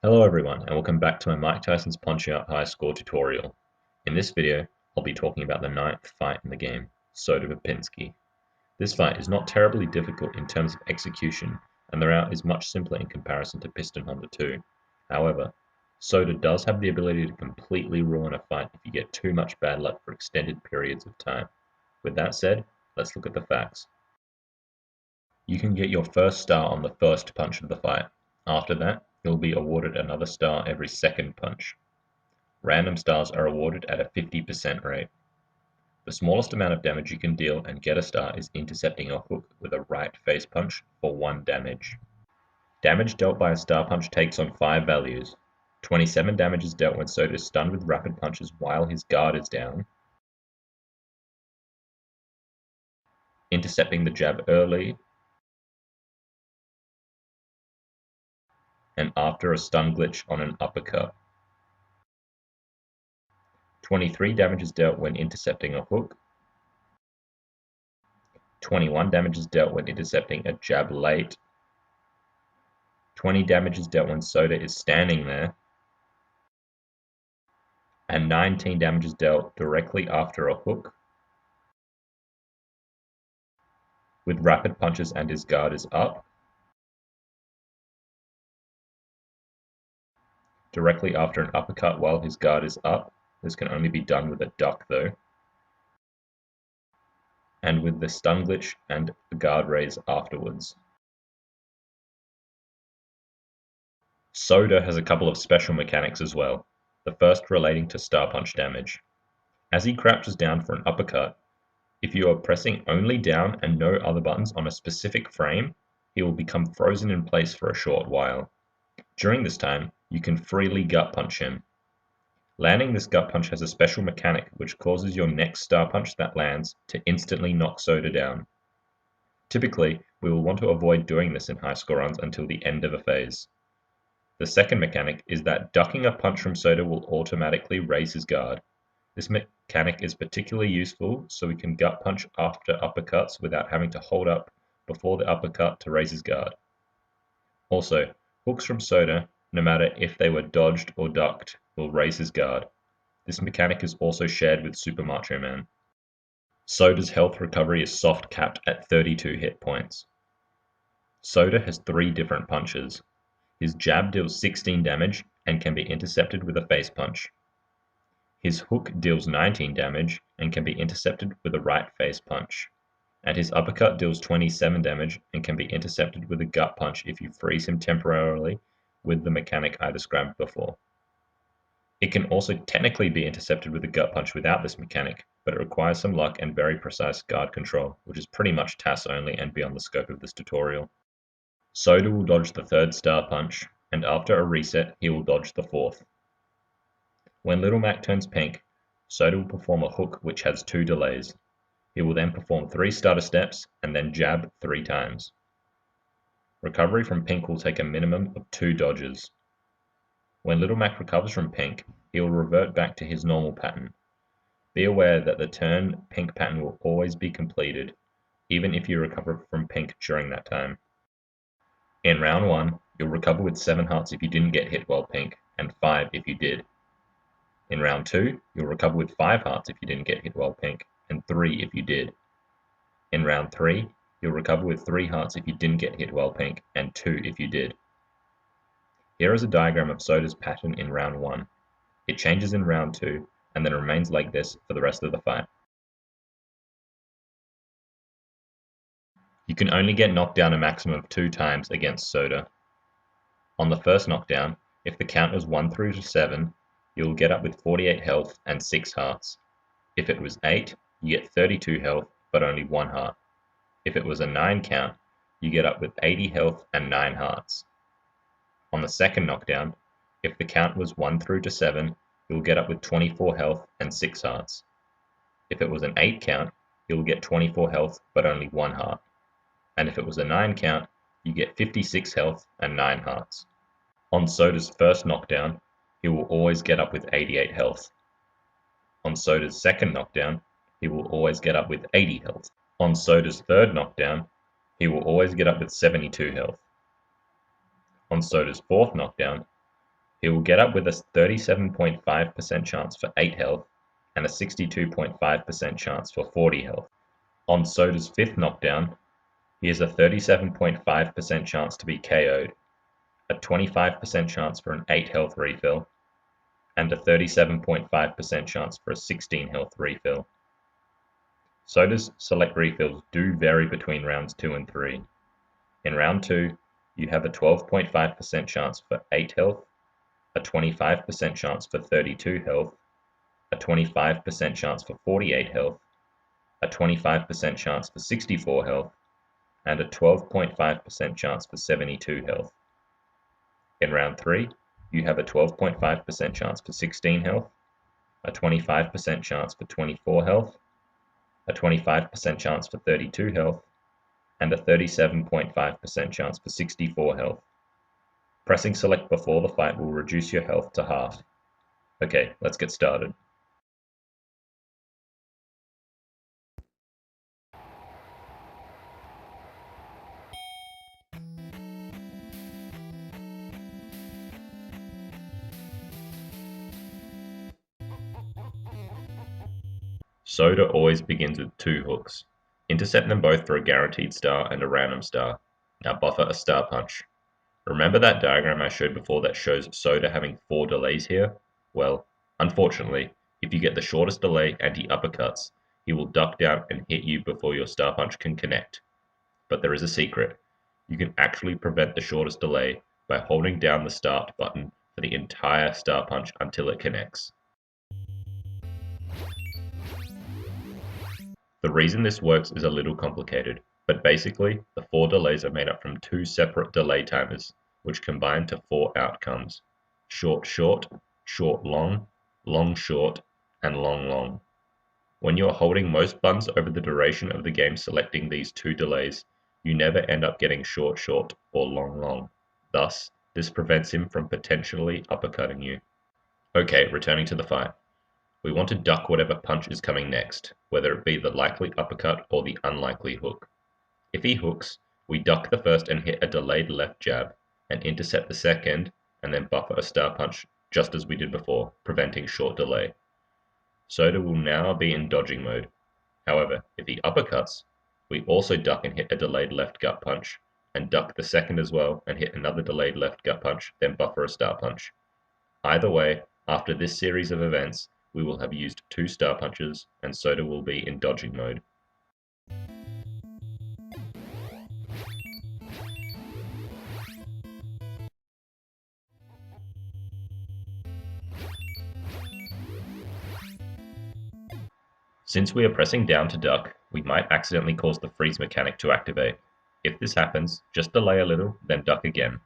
Hello everyone, and welcome back to my Mike Tyson's Punching Out High Score tutorial. In this video, I'll be talking about the 9th fight in the game, Soda Popinski. This fight is not terribly difficult in terms of execution, and the route is much simpler in comparison to Piston Honda 2. However, Soda does have the ability to completely ruin a fight if you get too much bad luck for extended periods of time. With that said, let's look at the facts. You can get your first star on the first punch of the fight. After that, you'll be awarded another star every second punch. Random stars are awarded at a 50% rate. The smallest amount of damage you can deal and get a star is intercepting a hook with a right face punch for 1 damage. Damage dealt by a star punch takes on 5 values. 27 damage is dealt when Soda is stunned with rapid punches while his guard is down. Intercepting the jab early and after a stun glitch on an uppercut. 23 damage is dealt when intercepting a hook. 21 damage is dealt when intercepting a jab late. 20 damage is dealt when Soda is standing there. And 19 damage is dealt directly after a hook with rapid punches and his guard is up. Directly after an uppercut while his guard is up. This can only be done with a duck though. And with the stun glitch and the guard raise afterwards. Soda has a couple of special mechanics as well, the first relating to star punch damage. As he crouches down for an uppercut, if you are pressing only down and no other buttons on a specific frame, he will become frozen in place for a short while. During this time, you can freely gut punch him. Landing this gut punch has a special mechanic which causes your next star punch that lands to instantly knock Soda down. Typically, we will want to avoid doing this in high score runs until the end of a phase. The second mechanic is that ducking a punch from Soda will automatically raise his guard. This mechanic is particularly useful so we can gut punch after uppercuts without having to hold up before the uppercut to raise his guard. Also, hooks from Soda, no matter if they were dodged or ducked, will raise his guard. This mechanic is also shared with Super Macho Man. Soda's health recovery is soft capped at 32 hit points. Soda has 3 different punches. His jab deals 16 damage and can be intercepted with a face punch. His hook deals 19 damage and can be intercepted with a right face punch. And his uppercut deals 27 damage and can be intercepted with a gut punch if you freeze him temporarily with the mechanic I described before. It can also technically be intercepted with a gut punch without this mechanic, but it requires some luck and very precise guard control, which is pretty much TAS only and beyond the scope of this tutorial. Soda will dodge the 3rd star punch, and after a reset, he will dodge the 4th. When Little Mac turns pink, Soda will perform a hook which has 2 delays. He will then perform 3 stutter steps and then jab 3 times. Recovery from pink will take a minimum of 2 dodges. When Little Mac recovers from pink, he will revert back to his normal pattern. Be aware that the turn pink pattern will always be completed, even if you recover from pink during that time. In round 1, you'll recover with 7 hearts if you didn't get hit while pink, and 5 if you did. In round 2, you'll recover with 5 hearts if you didn't get hit while pink, and 3 if you did. In round 3, you'll recover with 3 hearts if you didn't get hit while pink, and 2 if you did. Here is a diagram of Soda's pattern in round 1. It changes in round 2, and then remains like this for the rest of the fight. You can only get knocked down a maximum of 2 times against Soda. On the first knockdown, if the count was 1 through to 7, you will get up with 48 health and 6 hearts. If it was 8, you get 32 health but only 1 heart. If it was a 9 count, you get up with 80 health and 9 hearts. On the second knockdown, if the count was 1 through to 7, you will get up with 24 health and 6 hearts. If it was an 8 count, you will get 24 health but only 1 heart. And if it was a 9 count, you get 56 health and 9 hearts. On Soda's first knockdown, he will always get up with 88 health. On Soda's second knockdown, he will always get up with 80 health. On Soda's third knockdown, he will always get up with 72 health. On Soda's fourth knockdown, He will get up with a 37.5% chance for 8 health and a 62.5% chance for 40 health. On Soda's 5th knockdown, he has a 37.5% chance to be KO'd, a 25% chance for an 8 health refill, and a 37.5% chance for a 16 health refill. Soda's select refills do vary between rounds 2 and 3. In round 2, you have a 12.5% chance for 8 health, a 25% chance for 32 health, a 25% chance for 48 health, a 25% chance for 64 health, and a 12.5% chance for 72 health. In round 3, you have a 12.5% chance for 16 health, a 25% chance for 24 health, a 25% chance for 32 health, and a 37.5% chance for 64 health. Pressing select before the fight will reduce your health to half. Okay, let's get started. Soda always begins with 2 hooks. Intercept them both for a guaranteed star and a random star. Now buffer a star punch. Remember that diagram I showed before that shows Soda having 4 delays here? Well, unfortunately, if you get the shortest delay and he uppercuts, he will duck down and hit you before your star punch can connect. But there is a secret. You can actually prevent the shortest delay by holding down the start button for the entire star punch until it connects. The reason this works is a little complicated, but basically the 4 delays are made up from 2 separate delay timers, which combine to 4 outcomes: short short, short long, long short, and long long. When you are holding most buttons over the duration of the game selecting these 2 delays, you never end up getting short short or long long. Thus, this prevents him from potentially uppercutting you. Okay, returning to the fight. We want to duck whatever punch is coming next, whether it be the likely uppercut or the unlikely hook. If he hooks, we duck the first and hit a delayed left jab, and intercept the second, and then buffer a star punch just as we did before, preventing short delay. Soda will now be in dodging mode. However, if he uppercuts, we also duck and hit a delayed left gut punch, and duck the second as well and hit another delayed left gut punch, then buffer a star punch. Either way, after this series of events, we will have used 2 star punches, and Soda will be in dodging mode. Since we are pressing down to duck, we might accidentally cause the freeze mechanic to activate. If this happens, just delay a little, then duck again.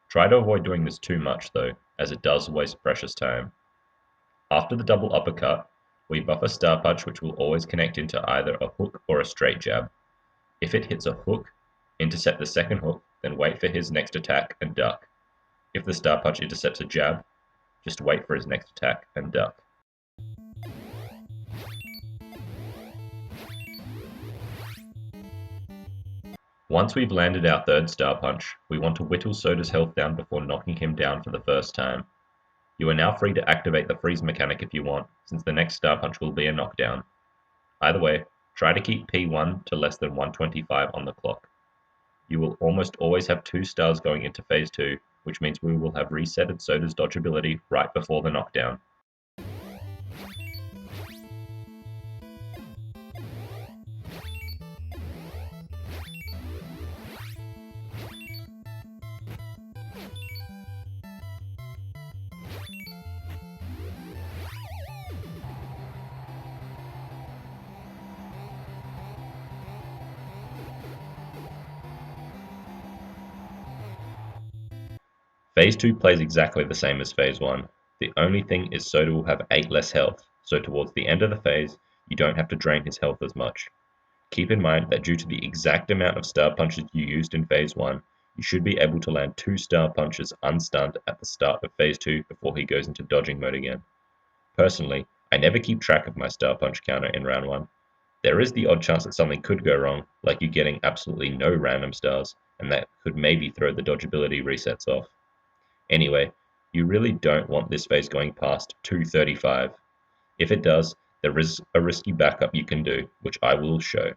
Try to avoid doing this too much though, as it does waste precious time. After the double uppercut, we buffer star punch which will always connect into either a hook or a straight jab. If it hits a hook, intercept the second hook, then wait for his next attack and duck. If the star punch intercepts a jab, just wait for his next attack and duck. Once we've landed our 3rd star punch, we want to whittle Soda's health down before knocking him down for the first time. You are now free to activate the freeze mechanic if you want, since the next star punch will be a knockdown. Either way, try to keep P1 to less than 125 on the clock. You will almost always have 2 stars going into phase 2, which means we will have resetted Soda's dodge ability right before the knockdown. Phase 2 plays exactly the same as Phase 1. The only thing is Soda will have 8 less health, so towards the end of the phase, you don't have to drain his health as much. Keep in mind that due to the exact amount of star punches you used in Phase 1, you should be able to land 2 star punches unstunned at the start of Phase 2 before he goes into dodging mode again. Personally, I never keep track of my star punch counter in round 1. There is the odd chance that something could go wrong, like you getting absolutely no random stars, and that could maybe throw the dodge ability resets off. Anyway, You really don't want this phase going past 235. If it does, there is a risky backup you can do, which I will show.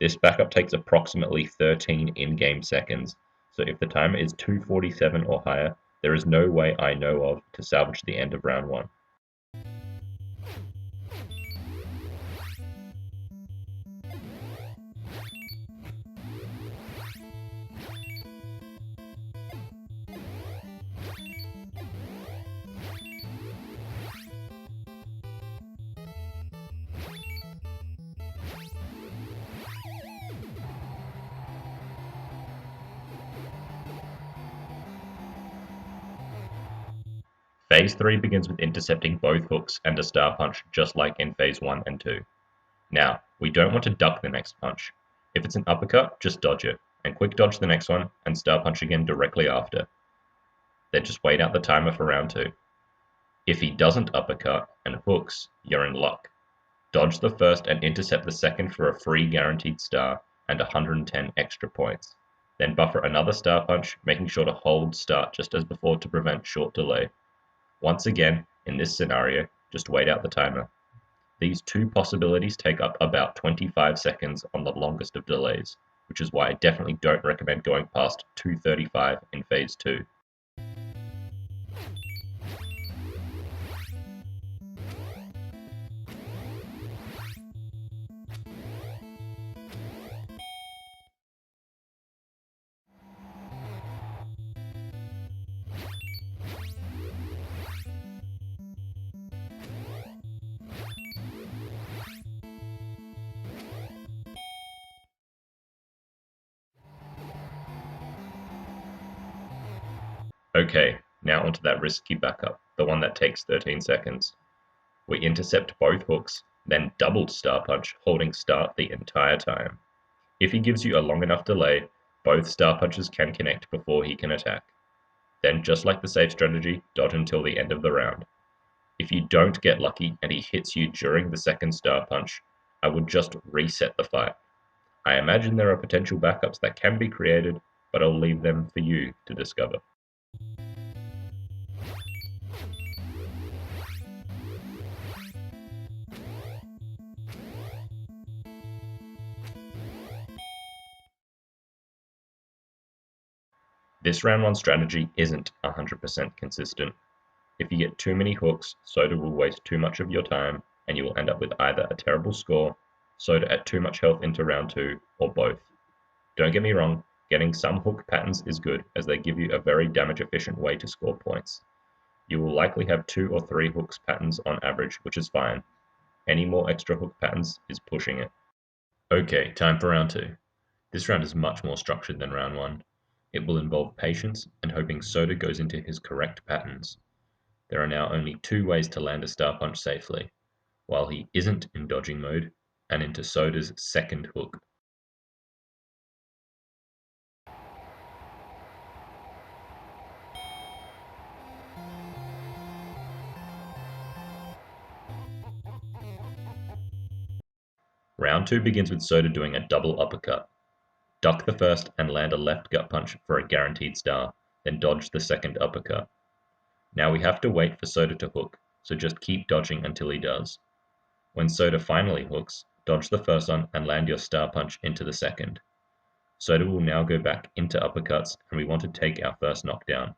This backup takes approximately 13 in-game seconds, so if the timer is 247 or higher, there is no way I know of to salvage the end of round 1. Phase 3 begins with intercepting both hooks and a star punch just like in Phase 1 and 2. Now, we don't want to duck the next punch. If it's an uppercut, just dodge it, and quick dodge the next one, and star punch again directly after. Then just wait out the timer for round 2. If he doesn't uppercut and hooks, you're in luck. Dodge the first and intercept the second for a free guaranteed star and 110 extra points. Then buffer another star punch, making sure to hold start just as before to prevent short delay. Once again, in this scenario, just wait out the timer. These two possibilities take up about 25 seconds on the longest of delays, which is why I definitely don't recommend going past 235 in Phase 2. Okay, now onto that risky backup, the one that takes 13 seconds. We intercept both hooks, then double star punch, holding start the entire time. If he gives you a long enough delay, both star punches can connect before he can attack. Then, just like the safe strategy, dodge until the end of the round. If you don't get lucky and he hits you during the second star punch, I would just reset the fight. I imagine there are potential backups that can be created, but I'll leave them for you to discover. This round 1 strategy isn't 100% consistent. If you get too many hooks, Soda will waste too much of your time, and you will end up with either a terrible score, Soda at too much health into round 2, or both. Don't get me wrong, getting some hook patterns is good, as they give you a very damage efficient way to score points. You will likely have 2 or 3 hooks patterns on average, which is fine. Any more extra hook patterns is pushing it. Okay, time for round 2. This round is much more structured than round 1. It will involve patience and hoping Soda goes into his correct patterns. There are now only 2 ways to land a star punch safely, while he isn't in dodging mode, and into Soda's second hook. Round 2 begins with Soda doing a double uppercut. Duck the first and land a left gut punch for a guaranteed star, then dodge the second uppercut. Now we have to wait for Soda to hook, so just keep dodging until he does. When Soda finally hooks, dodge the first one and land your star punch into the second. Soda will now go back into uppercuts, and we want to take our first knockdown.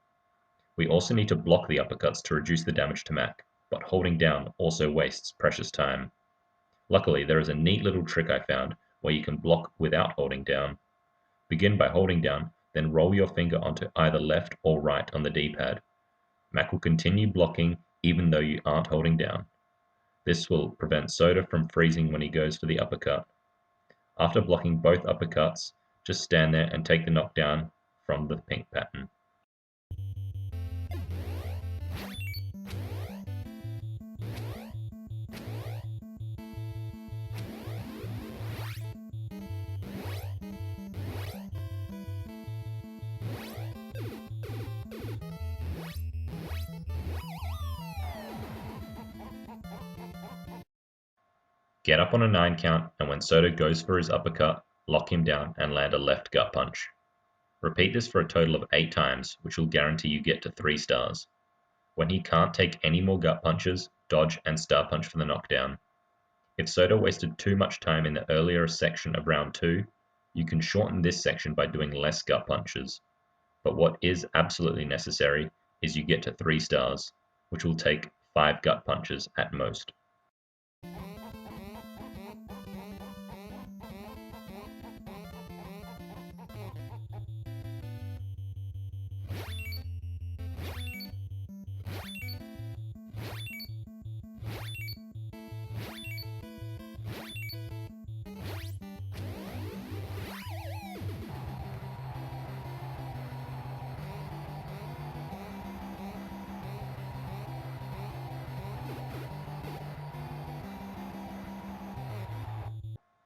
We also need to block the uppercuts to reduce the damage to Mac, but holding down also wastes precious time. Luckily, there is a neat little trick I found where you can block without holding down. Begin by holding down, then roll your finger onto either left or right on the D-pad. Mac will continue blocking even though you aren't holding down. This will prevent Soda from freezing when he goes for the uppercut. After blocking both uppercuts, just stand there and take the knockdown from the pink pattern. Get up on a 9 count, and when Soda goes for his uppercut, lock him down and land a left gut punch. Repeat this for a total of 8 times, which will guarantee you get to 3 stars. When he can't take any more gut punches, dodge and star punch for the knockdown. If Soda wasted too much time in the earlier section of round 2, you can shorten this section by doing less gut punches. But what is absolutely necessary is you get to 3 stars, which will take 5 gut punches at most.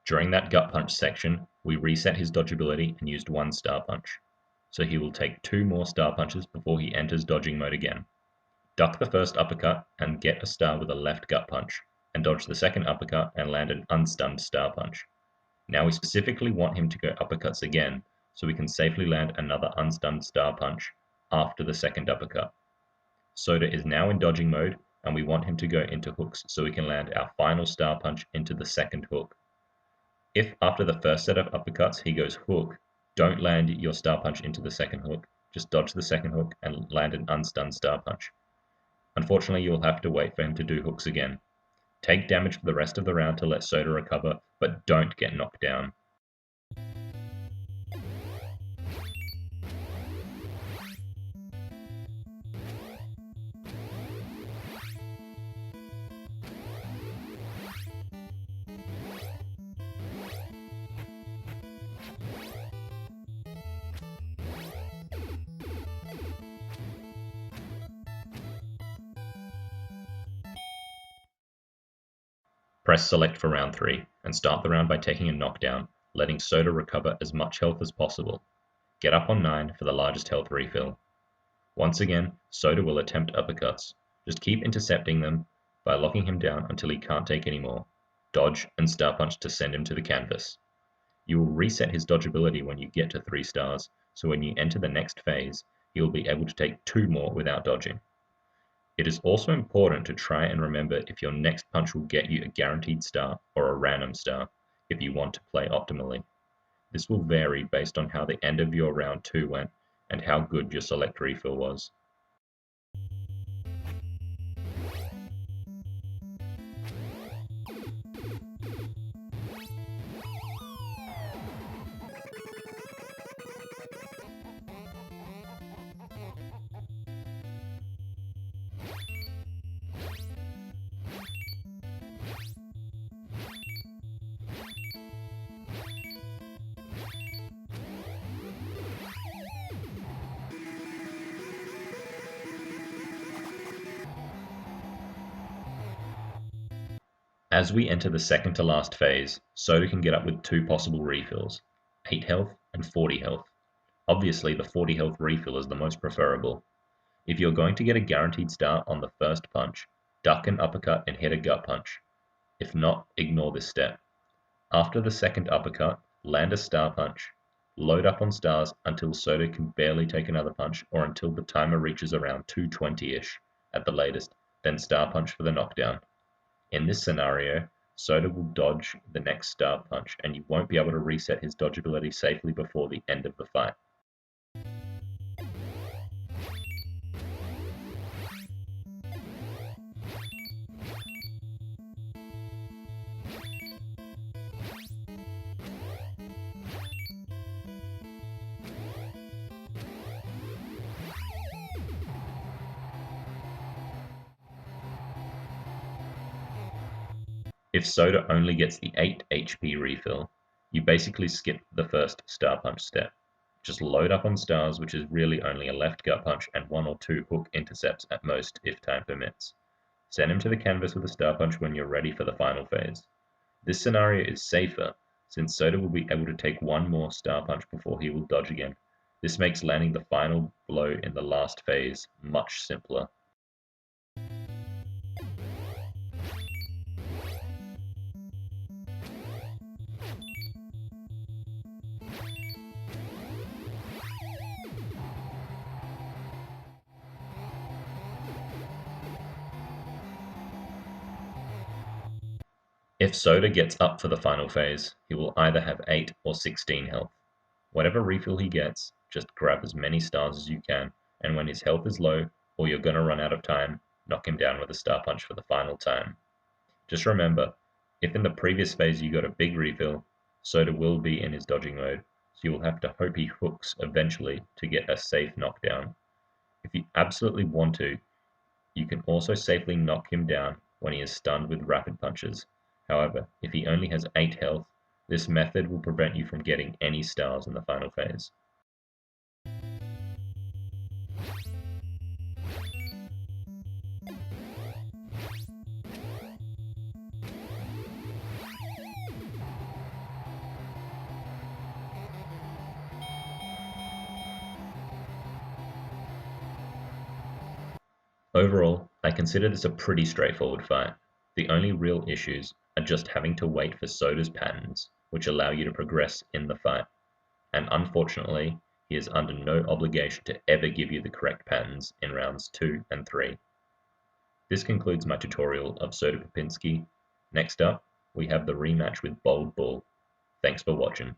During that gut punch section, we reset his dodge ability and used 1 star punch, so he will take 2 more star punches before he enters dodging mode again. Duck the first uppercut and get a star with a left gut punch, and dodge the second uppercut and land an unstunned star punch. Now we specifically want him to go uppercuts again, so we can safely land another unstunned star punch after the second uppercut. Soda is now in dodging mode, and we want him to go into hooks so we can land our final star punch into the second hook. If after the first set of uppercuts he goes hook, don't land your star punch into the second hook, just dodge the second hook and land an unstunned star punch. Unfortunately, you'll have to wait for him to do hooks again. Take damage for the rest of the round to let Soda recover, but don't get knocked down. Press select for round 3, and start the round by taking a knockdown, letting Soda recover as much health as possible. Get up on 9 for the largest health refill. Once again, Soda will attempt uppercuts. Just keep intercepting them by locking him down until he can't take any more. Dodge and star punch to send him to the canvas. You will reset his dodge ability when you get to 3 stars, so when you enter the next phase, he will be able to take 2 more without dodging. It is also important to try and remember if your next punch will get you a guaranteed star or a random star if you want to play optimally. This will vary based on how the end of your round 2 went and how good your select refill was. As we enter the second to last phase, Soda can get up with 2 possible refills, 8 health and 40 health. Obviously the 40 health refill is the most preferable. If you're going to get a guaranteed star on the first punch, duck an uppercut and hit a gut punch. If not, ignore this step. After the second uppercut, land a star punch. Load up on stars until Soda can barely take another punch or until the timer reaches around 220-ish at the latest, then star punch for the knockdown. In this scenario, Soda will dodge the next star punch and you won't be able to reset his dodge ability safely before the end of the fight. If Soda only gets the 8 HP refill, you basically skip the first star punch step. Just load up on stars, which is really only a left gut punch and 1 or 2 hook intercepts at most if time permits. Send him to the canvas with a star punch when you're ready for the final phase. This scenario is safer, since Soda will be able to take 1 more star punch before he will dodge again. This makes landing the final blow in the last phase much simpler. If Soda gets up for the final phase, he will either have 8 or 16 health. Whatever refill he gets, just grab as many stars as you can, and when his health is low, or you're gonna run out of time, knock him down with a Star Punch for the final time. Just remember, if in the previous phase you got a big refill, Soda will be in his dodging mode, so you will have to hope he hooks eventually to get a safe knockdown. If you absolutely want to, you can also safely knock him down when he is stunned with rapid punches. However, if he only has 8 health, this method will prevent you from getting any stars in the final phase. Overall, I consider this a pretty straightforward fight. The only real issues are just having to wait for Soda's patterns, which allow you to progress in the fight, and unfortunately, he is under no obligation to ever give you the correct patterns in rounds 2 and 3. This concludes my tutorial of Soda Popinski. Next up, we have the rematch with Bold Bull. Thanks for watching.